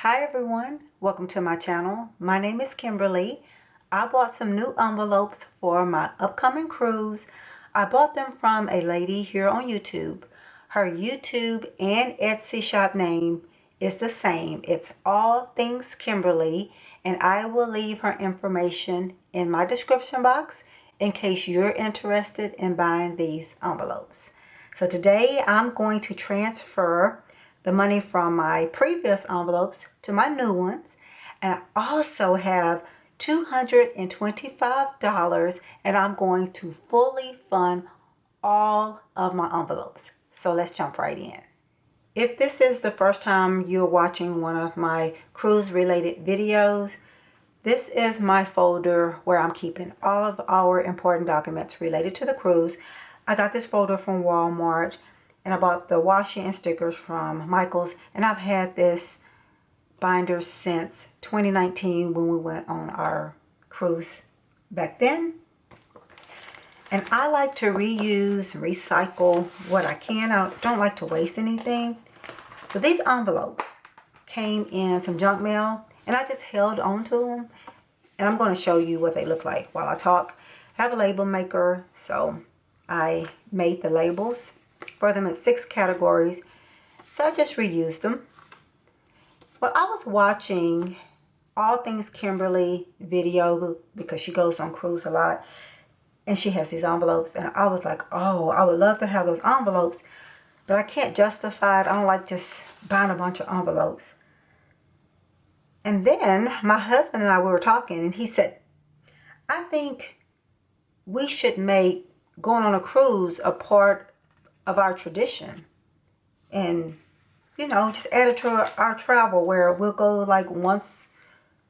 Hi everyone, welcome to my channel. My name is Kimberly. I bought some new envelopes for my upcoming cruise. I bought them from a lady here on YouTube. Her YouTube and Etsy shop name is the same. It's All Things Kimberly, and I will leave her information in my description box in case you're interested in buying these envelopes. So today I'm going to transfer the money from my previous envelopes to my new ones, and I also have $225, and I'm going to fully fund all of my envelopes. So let's jump right in. If this is the first time you're watching one of my cruise related videos, this is my folder where I'm keeping all of our important documents related to the cruise. I got this folder from Walmart, and I bought the washi and stickers from Michaels, and I've had this binder since 2019 when we went on our cruise back then. And I like to reuse, recycle what I can. I don't like to waste anything. So these envelopes came in some junk mail, and I just held on to them. And I'm going to show you what they look like while I talk. I have a label maker, so I made the labels for them in 6 categories. So I just reused them. Well, I was watching All Things Kimberly video because she goes on cruise a lot, and she has these envelopes, and I was like, oh, I would love to have those envelopes, but I can't justify it. I don't like just buying a bunch of envelopes. And then my husband and I, we were talking, and he said, I think we should make going on a cruise a part of our tradition, and you know, just add it to our travel where we'll go like once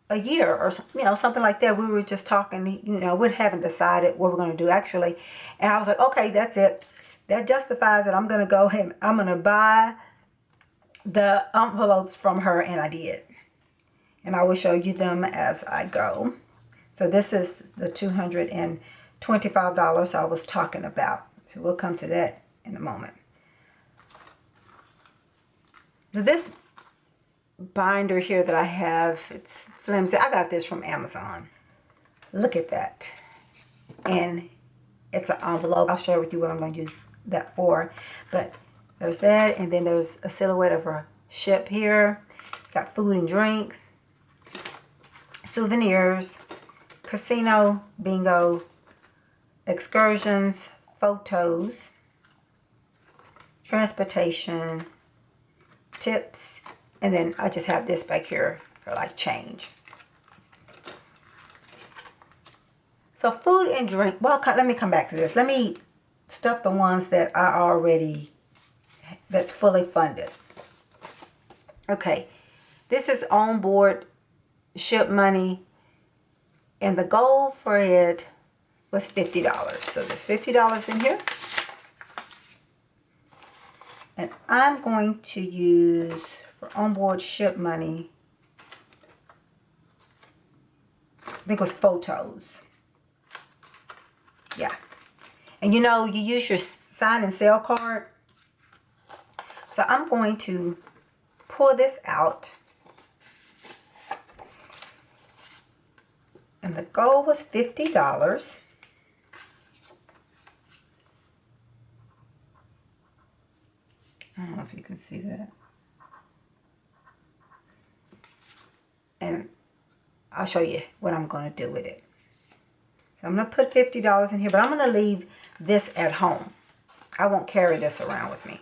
a year or something like that. We were just talking, we haven't decided what we're going to do actually, and I was like, okay, that's it, that justifies it. I'm going to go ahead, I'm going to buy the envelopes from her, and I did, and I will show you them as I go. So this is the $225 I was talking about. So we'll come to that in a moment. So this binder here that I have, it's flimsy. I got this from Amazon. Look at that. And it's an envelope. I'll share with you what I'm going to use that for. But there's that, and then there's a silhouette of a ship here. Got food and drinks, souvenirs, casino, bingo, excursions, photos, transportation, tips, and then I just have this back here for like change. So food and drink, well, let me come back to this. Let me stuff the ones that are already, that's fully funded. Okay, this is on board ship money, and the goal for it was $50. So there's $50 in here. And I'm going to use, for onboard ship money, I think it was photos. Yeah. And you use your sign and sale card. So I'm going to pull this out. And the goal was $50. I don't know if you can see that. And I'll show you what I'm going to do with it. So I'm going to put $50 in here, but I'm going to leave this at home. I won't carry this around with me.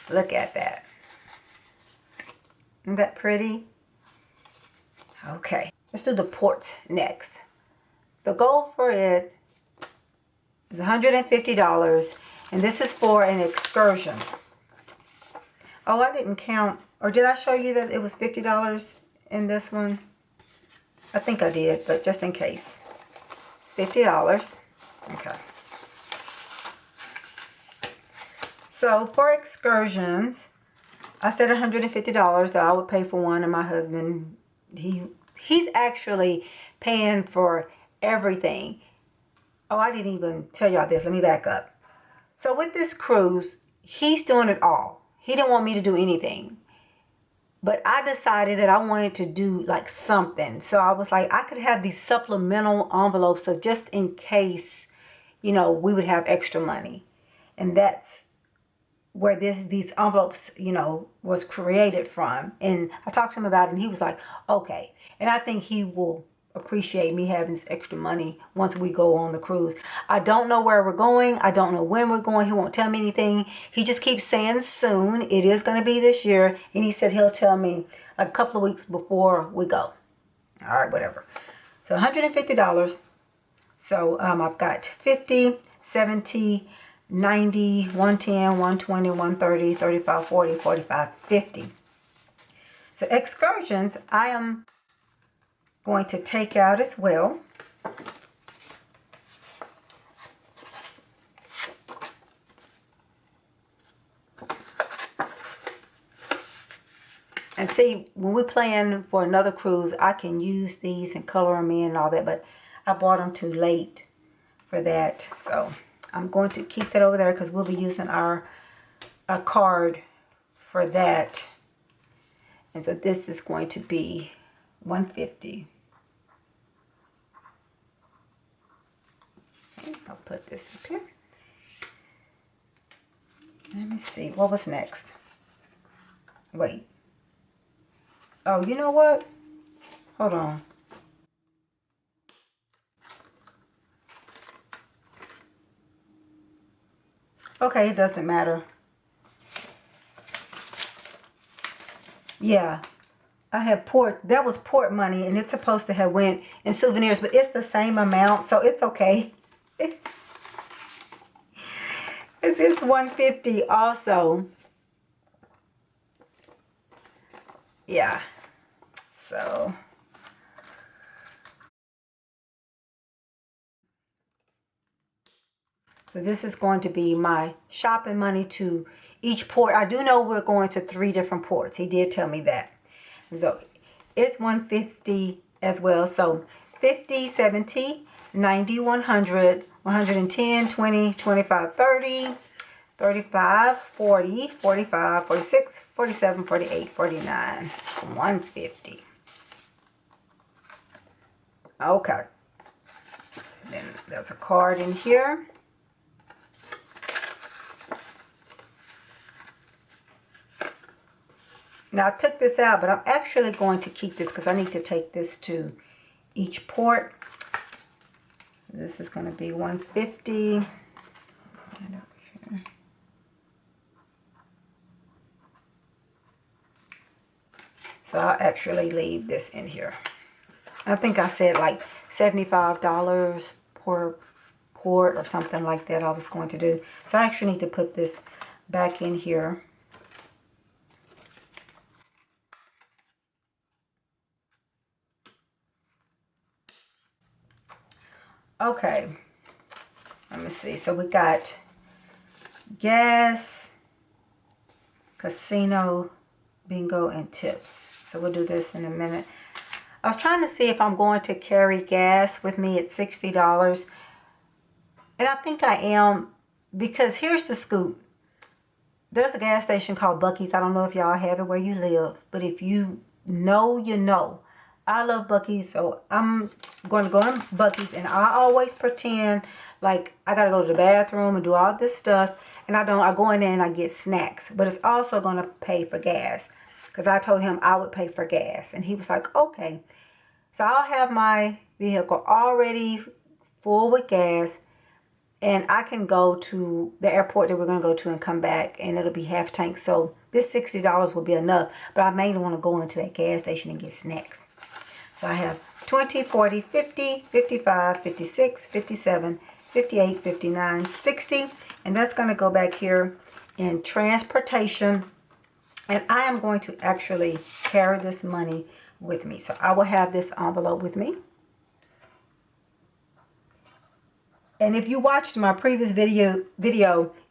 Look at that. Isn't that pretty? Okay, let's do the port next. The goal for it is $150, and this is for an excursion. Oh, I didn't count, or did I show you that it was $50 in this one? I think I did, but just in case. It's $50. Okay. So for excursions, I said $150 that I would pay for one, and my husband, he's actually paying for everything. Oh, I didn't even tell y'all this. Let me back up. So with this cruise, he's doing it all. He didn't want me to do anything. But I decided that I wanted to do like something. So I was like, I could have these supplemental envelopes. So just in case, you know, we would have extra money. And that's where these envelopes, you know, was created from. And I talked to him about it and he was like, okay. And I think he will appreciate me having this extra money once we go on the cruise. I don't know where we're going. I don't know when we're going. He won't tell me anything. He just keeps saying soon. It is going to be this year. And he said he'll tell me like a couple of weeks before we go. All right, whatever. So $150. So I've got 50, 70, 90, 110, 120, 130, 35, 40, 45, 50. So excursions, I am going to take out as well. And see, when we plan for another cruise, I can use these and color them in and all that, but I bought them too late for that. So I'm going to keep that over there because we'll be using our card for that. And so this is going to be $150. Okay, I'll put this up here. Let me see. What was next? Wait. Oh, you know what? Hold on. Okay, it doesn't matter. Yeah. I have port. That was port money, and it's supposed to have went in souvenirs, but it's the same amount, so it's okay. It's $150 also. Yeah. So this is going to be my shopping money to each port. I do know we're going to 3 different ports. He did tell me that. So it's $150 as well. So 50, 70, 90, 100, 110, 20, 25, 30, 35, 40, 45, 46, 47, 48, 49, 150. Okay. And then there's a card in here. Now I took this out, but I'm actually going to keep this because I need to take this to each port. This is going to be $150. So I'll actually leave this in here. I think I said like $75 per port or something like that I was going to do. So I actually need to put this back in here. Okay, let me see. So we got gas, casino, bingo, and tips. So we'll do this in a minute. I was trying to see if I'm going to carry gas with me at $60. And I think I am, because here's the scoop. There's a gas station called Buc-ee's. I don't know if y'all have it where you live, but if you know, you know. I love Buc-ee's, so I'm going to go in Buc-ee's, and I always pretend like I got to go to the bathroom and do all this stuff, and I don't. I go in there and I get snacks, but it's also going to pay for gas, because I told him I would pay for gas, and he was like, okay. So I'll have my vehicle already full with gas, and I can go to the airport that we're going to go to and come back, and it'll be half tank. So this $60 will be enough, but I mainly want to go into that gas station and get snacks. So I have 20, 40, 50, 55, 56, 57, 58, 59, 60. And that's going to go back here in transportation. And I am going to actually carry this money with me. So I will have this envelope with me. And if you watched my previous video,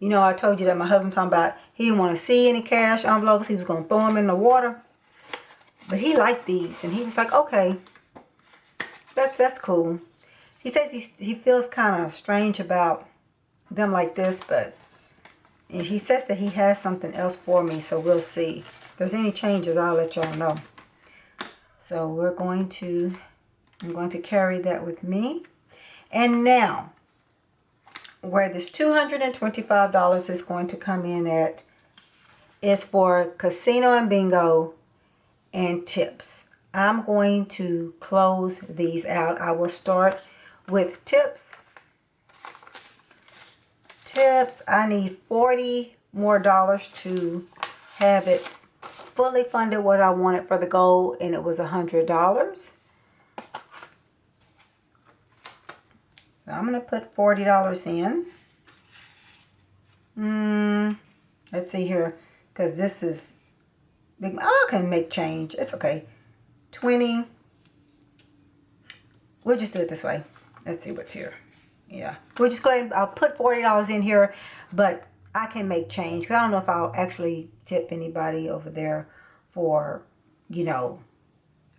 you know I told you that my husband talking about he didn't want to see any cash envelopes. He was going to throw them in the water. But he liked these, and he was like, okay, that's cool. He says he feels kind of strange about them like this, but and he says that he has something else for me, so we'll see. there's any changes, I'll let y'all know. So I'm going to carry that with me. And now, where this $225 is going to come in at is for casino and bingo and tips. I'm going to close these out. I will start with tips. Tips, I need $40 more to have it fully funded what I wanted for the goal, and it was $100. So I'm going to put $40 in. Let's see here, because this is big. I can make change. It's okay. 20. We'll just do it this way. Let's see what's here. Yeah. We'll just go ahead and I'll put $40 in here, but I can make change because I don't know if I'll actually tip anybody over there for, you know,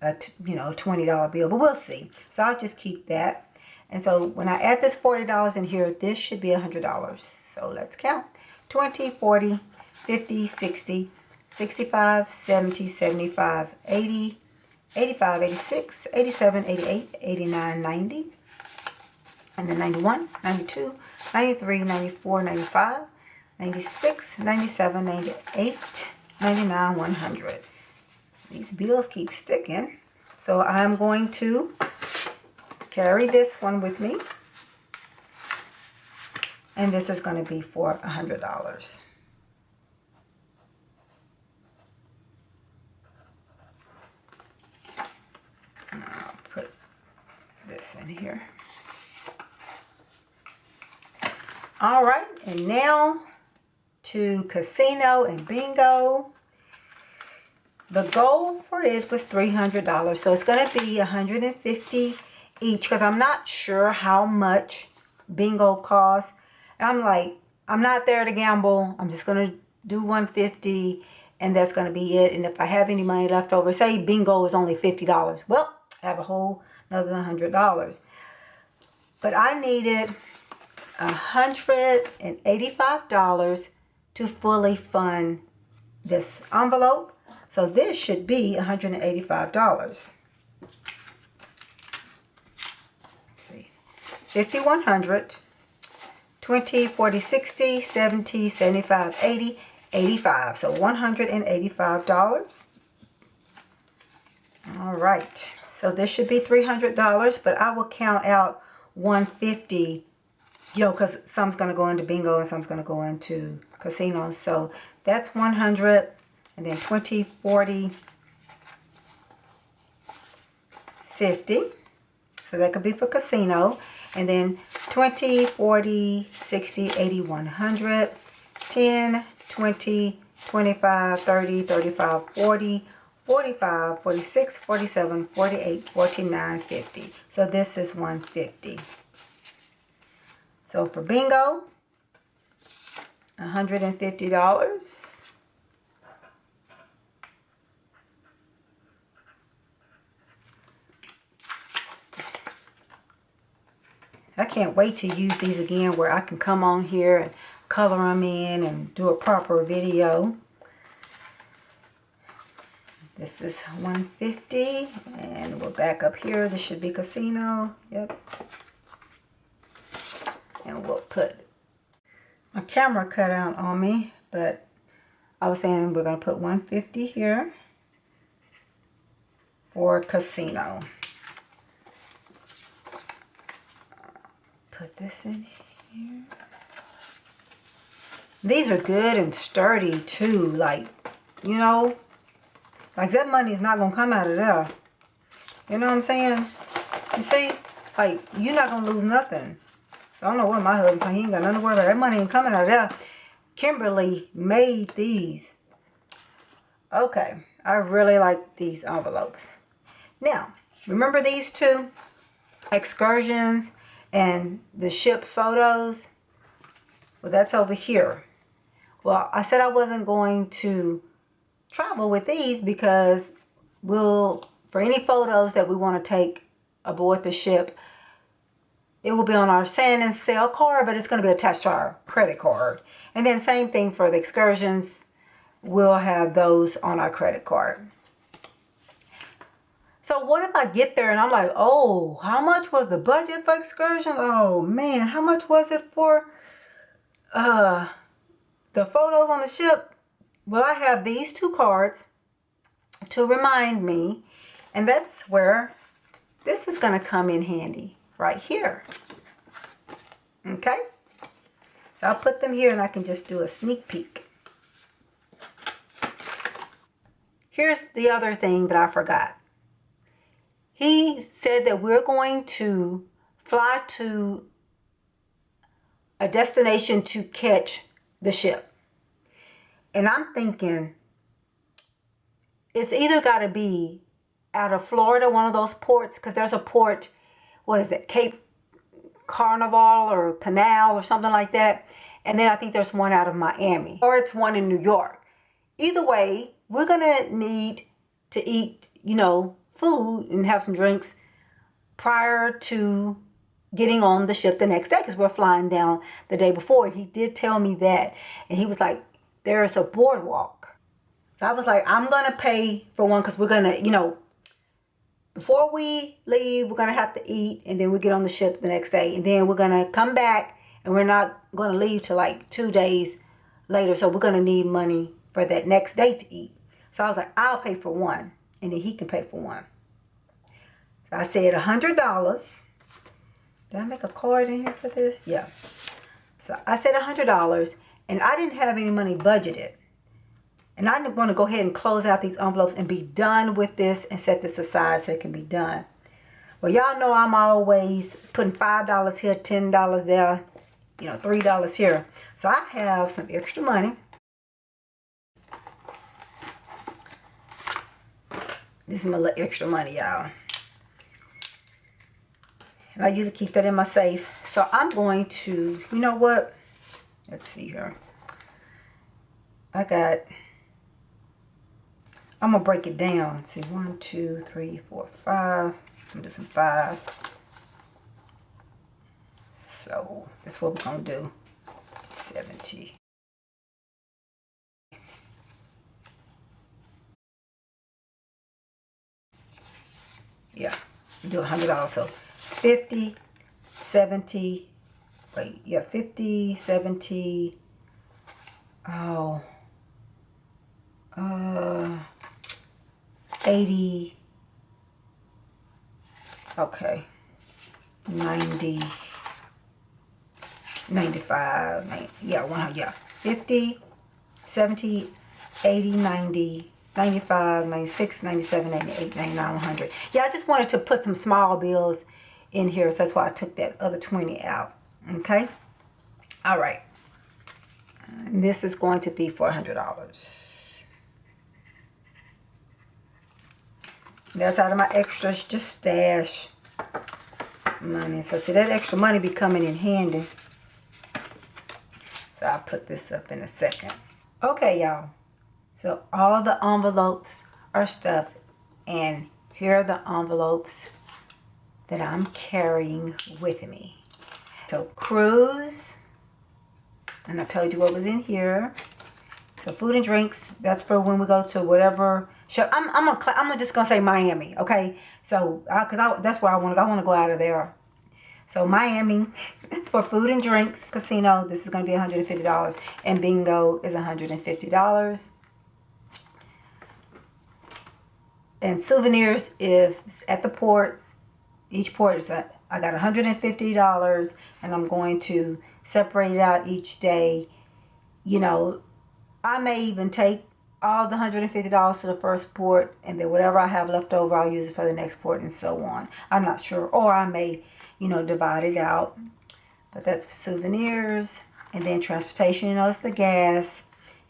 a $20 bill, but we'll see. So I'll just keep that. And so when I add this $40 in here, this should be $100. So let's count. 20, 40, 50, 60, 65, 70, 75, 80, 85, 86, 87, 88, 89, 90, and then 91, 92, 93, 94, 95, 96, 97, 98, 99, 100. These bills keep sticking. So I'm going to carry this one with me. And this is going to be for $100. I'll put this in here. All right, and now to casino and bingo. The goal for it was $300, so it's going to be $150 each because I'm not sure how much bingo costs. And I'm like, I'm not there to gamble. I'm just going to do $150 and that's going to be it. And if I have any money left over, say bingo is only $50. Well, I have a whole another $100. But I needed $185 to fully fund this envelope. So this should be $185. Let's see. 50, 100. 20, 40, 60, 70, 75, 80, 85. So $185. All right. So this should be $300, but I will count out $150, you know, because some's going to go into bingo and some's going to go into casino. So that's $100, and then 20, 40, 50. So that could be for casino. And then 20, 40, 60, 80, 100, 10, 20, 25, 30, 35, 40, 45, 46, 47, 48, 49, 50. So this is $150. So for bingo, $150. I can't wait to use these again where I can come on here and color them in and do a proper video. This is $150, and we'll back up here. This should be casino. Yep. And we'll put my camera cut out on me, but I was saying we're going to put $150 here for casino. Put this in here. These are good and sturdy too. Like, you know, like that money is not going to come out of there. You know what I'm saying? You see? Like, you're not going to lose nothing. So I don't know what my husband said. He ain't got nothing to worry about. That money ain't coming out of there. Kimberly made these. Okay. I really like these envelopes. Now, remember these two? Excursions and the ship photos. Well, that's over here. Well, I said I wasn't going to travel with these because for any photos that we want to take aboard the ship, it will be on our sand and sail card, but it's going to be attached to our credit card. And then same thing for the excursions. we'll have those on our credit card. So what if I get there and I'm like, oh, how much was the budget for excursion? Oh man, how much was it for the photos on the ship? Well, I have these 2 cards to remind me, and that's where this is going to come in handy right here. Okay? So I'll put them here and I can just do a sneak peek. Here's the other thing that I forgot. He said that we're going to fly to a destination to catch the ship. And I'm thinking it's either got to be out of Florida, one of those ports, because there's a port, what is it, Cape Carnival or Canal or something like that. And then I think there's one out of Miami, or it's one in New York. Either way, we're going to need to eat, food and have some drinks prior to getting on the ship the next day, because we're flying down the day before. And he did tell me that. And he was like, there's a boardwalk. So I was like, I'm going to pay for one, because we're going to, before we leave, we're going to have to eat, and then we get on the ship the next day. And then we're going to come back, and we're not going to leave till like 2 days later. So we're going to need money for that next day to eat. So I was like, I'll pay for one, and then he can pay for one. So I said $100. Did I make a card in here for this? Yeah. So I said $100, and I didn't have any money budgeted. And I want to go ahead and close out these envelopes and be done with this and set this aside so it can be done. Well, y'all know I'm always putting $5 here, $10 there, $3 here. So I have some extra money. This is my little extra money, y'all. And I usually keep that in my safe. So I'm going to, you know what? Let's see here. I'm going to break it down. See, 1, 2, 3, 4, 5. I'm going to do some 5s. So this is what we're going to do. 70. Yeah, do $100. So 50, 70, wait, yeah, 50, 70, 80, okay, 90, 95, 90, yeah, 100, yeah, 50, 70, 80, 90, 95, 96, 97, 98, 99, 100. Yeah, I just wanted to put some small bills in here, so that's why I took that other 20 out. Okay? All right. And this is going to be for $100. That's out of my extras, just stash money. So see, that extra money be coming in handy. So I'll put this up in a second. Okay, y'all. So all the envelopes are stuffed, and here are the envelopes that I'm carrying with me. So cruise, and I told you what was in here. So food and drinks, that's for when we go to whatever show. I'm just gonna say Miami, okay? So that's where I want to go. I want to go out of there. So Miami for food and drinks, casino. This is gonna be $150, and bingo is $150. And souvenirs, if it's at the ports, each port is I got $150, and I'm going to separate it out each day. I may even take all the $150 to the first port, and then whatever I have left over, I'll use it for the next port, and so on. I'm not sure. Or I may, divide it out. But that's for souvenirs. And then transportation, it's the gas.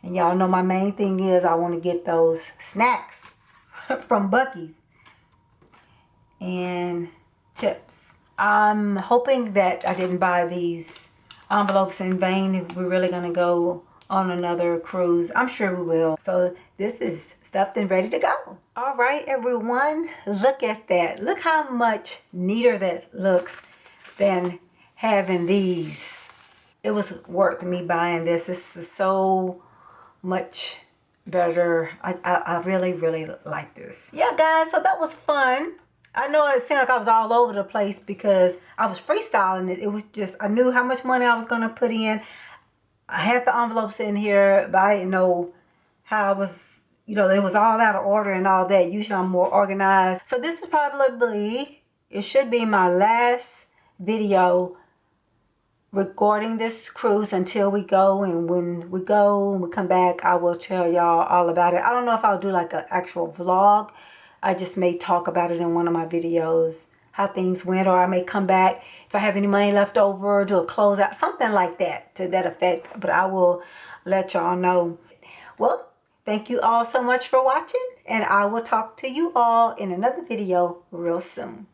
And y'all know my main thing is I want to get those snacks from Buc-ee's. And tips. I'm hoping that I didn't buy these envelopes in vain if we're really going to go on another cruise. I'm sure we will. So this is stuffed and ready to go. All right, everyone, look at that. Look how much neater that looks than having these. It was worth me buying this. This is so much better. I really, really like this. Yeah, guys, so that was fun. I know it seemed like I was all over the place because I was freestyling it. It was just, I knew how much money I was going to put in. I had the envelopes in here, but I didn't know how I was, you know, it was all out of order and all that. Usually I'm more organized. So this is probably, it should be my last video recording this cruise until we go. And when we go and we come back, I will tell y'all all about it. I don't know if I'll do like an actual vlog. I just may talk about it in one of my videos, how things went, or I may come back if I have any money left over, do a closeout, something like that, to that effect. But I will let y'all know. Well, thank you all so much for watching, and I will talk to you all in another video real soon.